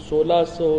1600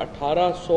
1800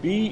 B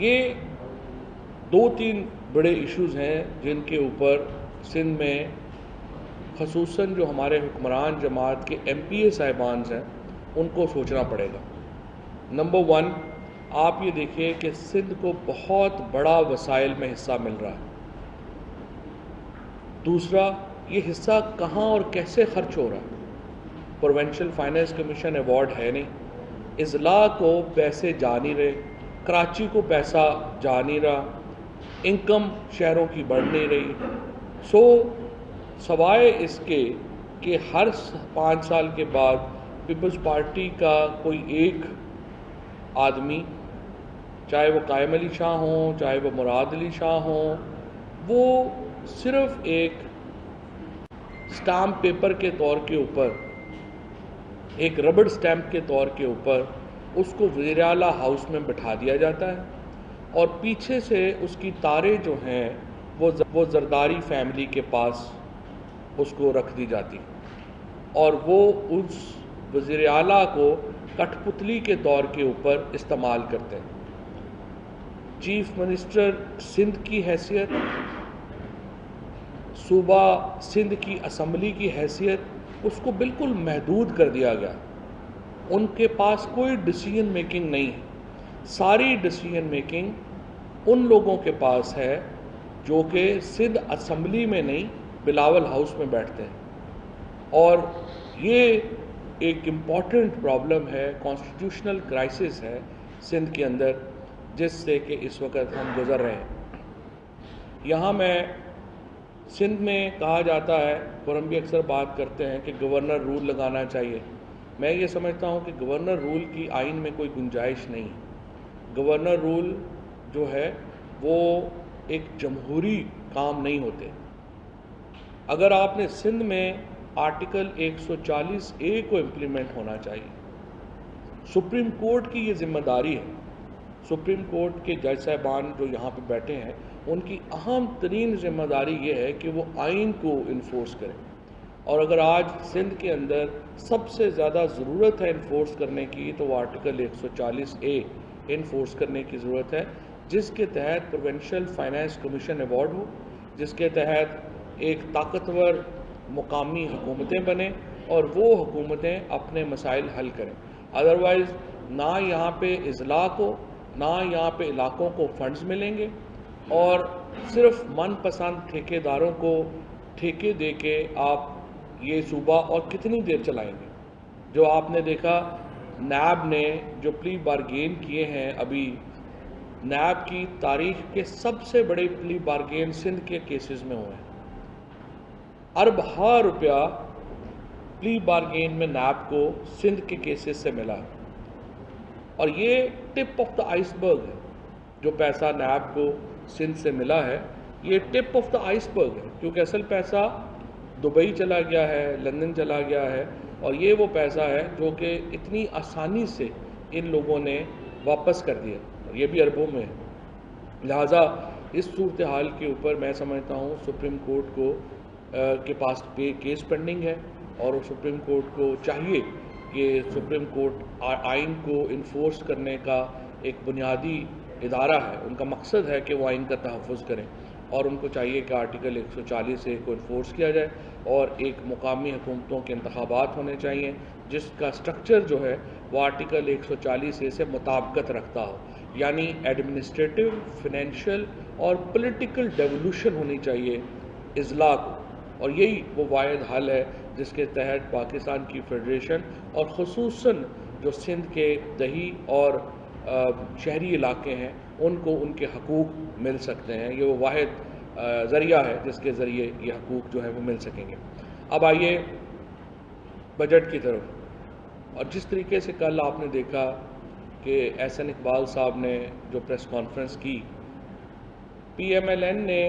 یہ دو تین بڑے ایشوز ہیں جن کے اوپر سندھ میں خصوصاً جو ہمارے حکمران جماعت کے ایم پی اے صاحبان ہیں ان کو سوچنا پڑے گا۔ نمبر 1، آپ یہ دیکھیں کہ سندھ کو بہت بڑا وسائل میں حصہ مل رہا ہے۔ دوسرا، یہ حصہ کہاں اور کیسے خرچ ہو رہا ہے؟ پروونشل فائنانس کمیشن ایوارڈ ہے نہیں، اضلاع کو پیسے جا نہیں رہے، کراچی کو پیسہ جا نہیں رہا، انکم شہروں کی بڑھ نہیں رہی۔ سوائے اس کے کہ ہر 5 سال کے بعد پیپلز پارٹی کا کوئی ایک آدمی، چاہے وہ قائم علی شاہ ہوں، چاہے وہ مراد علی شاہ ہوں، وہ صرف ایک سٹامپ پیپر کے طور کے اوپر، ایک ربڑ سٹیمپ کے طور کے اوپر اس کو وزیر اعلیٰ ہاؤس میں بٹھا دیا جاتا ہے، اور پیچھے سے اس کی تاریں جو ہیں وہ زرداری فیملی کے پاس اس کو رکھ دی جاتی، اور وہ اس وزیر اعلیٰ کو کٹھ پتلی کے طور کے اوپر استعمال کرتے ہیں۔ چیف منسٹر سندھ کی حیثیت، صوبہ سندھ کی اسمبلی کی حیثیت، اس کو بالکل محدود کر دیا گیا۔ ان کے پاس کوئی ڈیسیژن میکنگ نہیں ہے، ساری ڈیسیژن میکنگ ان لوگوں کے پاس ہے جو کہ سندھ اسمبلی میں نہیں، بلاول ہاؤس میں بیٹھتے ہیں، اور یہ ایک امپورٹنٹ پرابلم ہے، کانسٹیٹیوشنل کرائسس ہے سندھ کے اندر، جس سے کہ اس وقت ہم گزر رہے ہیں۔ یہاں میں سندھ میں کہا جاتا ہے، اور ہم بھی اکثر بات کرتے ہیں کہ گورنر رول لگانا چاہیے۔ میں یہ سمجھتا ہوں کہ گورنر رول کی آئین میں کوئی گنجائش نہیں ہے۔ گورنر رول جو ہے وہ ایک جمہوری کام نہیں ہوتے۔ اگر آپ نے سندھ میں آرٹیکل 140A کو امپلیمنٹ ہونا چاہیے، سپریم کورٹ کی یہ ذمہ داری ہے۔ سپریم کورٹ کے جج صاحبان جو یہاں پہ بیٹھے ہیں، ان کی اہم ترین ذمہ داری یہ ہے کہ وہ آئین کو انفورس کریں، اور اگر آج سندھ کے اندر سب سے زیادہ ضرورت ہے انفورس کرنے کی، تو وہ آرٹیکل 140A انفورس کرنے کی ضرورت ہے، جس کے تحت پروونشل فائنانس کمیشن ایوارڈ ہو، جس کے تحت ایک طاقتور مقامی حکومتیں بنیں اور وہ حکومتیں اپنے مسائل حل کریں۔ ادروائز نہ یہاں پہ اضلاع کو، نہ یہاں پہ علاقوں کو فنڈز ملیں گے، اور صرف من پسند ٹھیکیداروں کو ٹھیکے دے کے آپ یہ صوبہ اور کتنی دیر چلائیں گے؟ جو آپ نے دیکھا نیب نے جو پلی بارگین کیے ہیں، ابھی نیب کی تاریخ کے سب سے بڑے پلی بارگین سندھ کے کیسز میں ہوئے ہیں۔ اربہ روپیہ پلی بارگین میں نیب کو سندھ کے کیسز سے ملا، اور یہ ٹپ آف دا آئس برگ ہے۔ جو پیسہ نیب کو سندھ سے ملا ہے، یہ ٹپ آف دا آئس برگ ہے، کیونکہ اصل پیسہ دبئی چلا گیا ہے، لندن چلا گیا ہے، اور یہ وہ پیسہ ہے جو کہ اتنی آسانی سے ان لوگوں نے واپس کر دیا، اور یہ بھی اربوں میں ہے۔ لہٰذا اس صورتحال کے اوپر میں سمجھتا ہوں سپریم کورٹ کو کے پاس کیس پینڈنگ ہے، اور سپریم کورٹ کو چاہیے کہ سپریم کورٹ آئین کو انفورس کرنے کا ایک بنیادی ادارہ ہے، ان کا مقصد ہے کہ وہ آئین کا تحفظ کریں، اور ان کو چاہیے کہ آرٹیکل 140A کو انفورس کیا جائے، اور ایک مقامی حکومتوں کے انتخابات ہونے چاہیے جس کا سٹرکچر جو ہے وہ آرٹیکل 140A سے مطابقت رکھتا ہو، یعنی ایڈمنسٹریٹو، فنینشل اور پولیٹیکل ڈیولوشن ہونی چاہیے اضلاع کو، اور یہی وہ واحد حل ہے جس کے تحت پاکستان کی فیڈریشن اور خصوصاً جو سندھ کے دیہی اور شہری علاقے ہیں ان کو ان کے حقوق مل سکتے ہیں۔ یہ وہ واحد ذریعہ ہے جس کے ذریعے یہ حقوق جو ہے وہ مل سکیں گے۔ اب آئیے بجٹ کی طرف، اور جس طریقے سے کل آپ نے دیکھا کہ احسن اقبال صاحب نے جو پریس کانفرنس کی، PMLN نے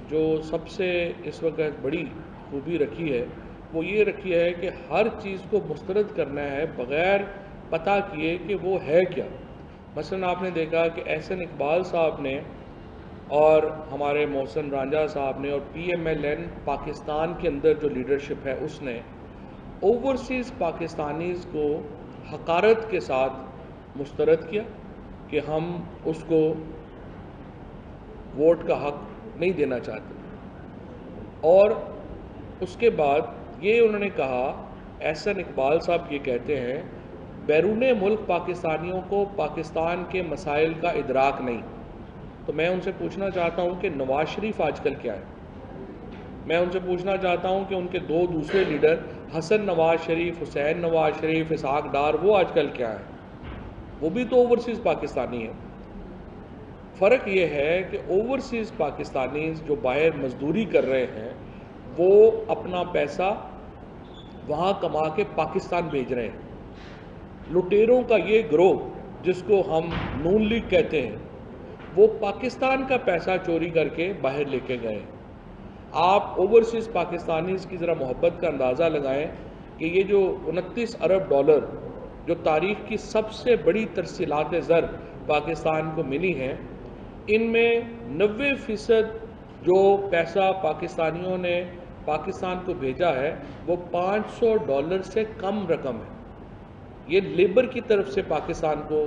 جو سب سے اس وقت بڑی خوبی رکھی ہے وہ یہ رکھی ہے کہ ہر چیز کو مسترد کرنا ہے بغیر پتہ کیے کہ وہ ہے کیا۔ مثلا آپ نے دیکھا کہ احسن اقبال صاحب نے اور ہمارے محسن رانجھا صاحب نے اور PMLN پاکستان کے اندر جو لیڈرشپ ہے اس نے اوورسیز پاکستانیز کو حقارت کے ساتھ مسترد کیا کہ ہم اس کو ووٹ کا حق نہیں دینا چاہتے. اور اس کے بعد یہ انہوں نے کہا، احسن اقبال صاحب یہ کہتے ہیں بیرون ملک پاکستانیوں کو پاکستان کے مسائل کا ادراک نہیں. تو میں ان سے پوچھنا چاہتا ہوں کہ نواز شریف آج کل کیا ہے؟ میں ان سے پوچھنا چاہتا ہوں کہ ان کے دو دوسرے لیڈر حسن نواز شریف، حسین نواز شریف، اسحاق ڈار، وہ آج کل کیا ہیں؟ وہ بھی تو اوورسیز پاکستانی ہیں. فرق یہ ہے کہ اوورسیز پاکستانی جو باہر مزدوری کر رہے ہیں وہ اپنا پیسہ وہاں کما کے پاکستان بھیج رہے ہیں. لٹیروں کا یہ گروہ جس کو ہم نون لیگ کہتے ہیں وہ پاکستان کا پیسہ چوری کر کے باہر لے کے گئے. آپ اوورسیز پاکستانیز کی ذرا محبت کا اندازہ لگائیں کہ یہ جو 29 ارب ڈالر جو تاریخ کی سب سے بڑی ترسیلات زر پاکستان کو ملی ہیں، ان میں 90% جو پیسہ پاکستانیوں نے پاکستان کو بھیجا ہے وہ $500 سے کم رقم ہے. یہ لیبر کی طرف سے پاکستان کو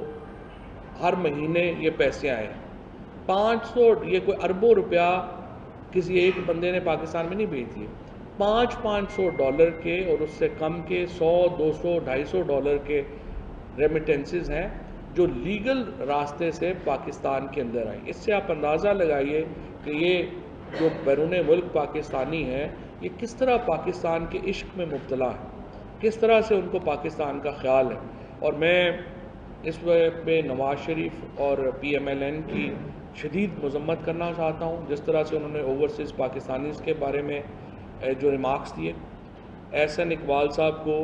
ہر مہینے یہ پیسے آئے. 500 یہ کوئی اربوں روپیہ کسی ایک بندے نے پاکستان میں نہیں بھیج دیے. $500 کے اور اس سے کم کے $100, $200, $250 کے ریمیٹنسز ہیں جو لیگل راستے سے پاکستان کے اندر آئیں. اس سے آپ اندازہ لگائیے کہ یہ جو بیرون ملک پاکستانی ہیں یہ کس طرح پاکستان کے عشق میں مبتلا ہیں، کس طرح سے ان کو پاکستان کا خیال ہے. اور میں اس وقت پہ نواز شریف اور PMLN کی شدید مذمت کرنا چاہتا ہوں جس طرح سے انہوں نے اوورسیز پاکستانیز کے بارے میں جو ریمارکس دیے. احسن اقبال صاحب کو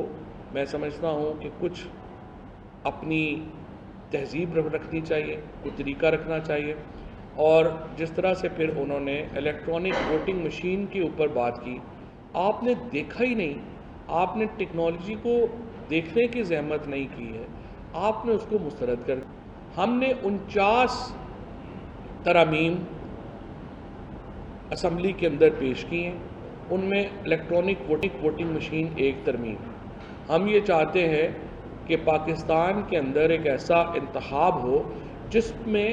میں سمجھتا ہوں کہ کچھ اپنی تہذیب رکھنی چاہیے، کوئی طریقہ رکھنا چاہیے. اور جس طرح سے پھر انہوں نے الیکٹرانک ووٹنگ مشین کے اوپر بات کی، آپ نے دیکھا ہی نہیں، آپ نے ٹیکنالوجی کو دیکھنے کی زحمت نہیں کی ہے، آپ نے اس کو مسترد کر دیا. ہم نے 49 ترامیم اسمبلی کے اندر پیش کی ہیں، ان میں الیکٹرانک ووٹنگ مشین ایک ترمیم. ہم یہ چاہتے ہیں کہ پاکستان کے اندر ایک ایسا انتخاب ہو جس میں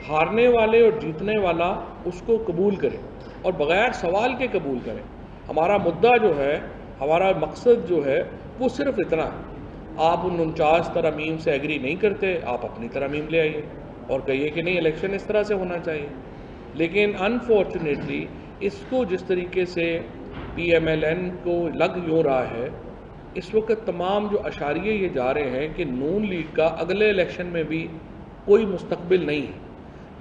ہارنے والے اور جیتنے والا اس کو قبول کرے اور بغیر سوال کے قبول کرے. ہمارا مدعا جو ہے، ہمارا مقصد جو ہے وہ صرف اتنا ہے. آپ ان 49 ترامیم سے ایگری نہیں کرتے، آپ اپنی ترامیم لے آئیے اور کہیے کہ نہیں الیکشن اس طرح سے ہونا چاہیے. لیکن انفارچونیٹلی اس کو جس طریقے سے PMLN کو لگ یوں رہا ہے، اس وقت تمام جو اشاریے یہ جا رہے ہیں کہ نون لیگ کا اگلے الیکشن میں بھی کوئی مستقبل نہیں ہے.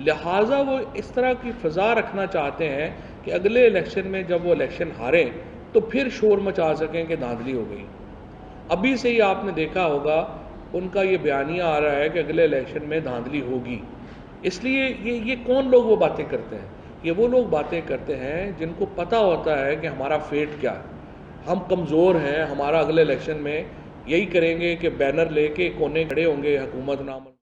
لہٰذا وہ اس طرح کی فضا رکھنا چاہتے ہیں کہ اگلے الیکشن میں جب وہ الیکشن ہاریں تو پھر شور مچا سکیں کہ دھاندلی ہو گئی. ابھی سے ہی آپ نے دیکھا ہوگا ان کا یہ بیانیہ آ رہا ہے کہ اگلے الیکشن میں دھاندلی ہوگی. اس لیے یہ کون لوگ وہ باتیں کرتے ہیں؟ یہ وہ لوگ باتیں کرتے ہیں جن کو پتہ ہوتا ہے کہ ہمارا فیٹ کیا ہے، ہم کمزور ہیں، ہمارا اگلے الیکشن میں یہی کریں گے کہ بینر لے کے کونے کھڑے ہوں گے حکومت نام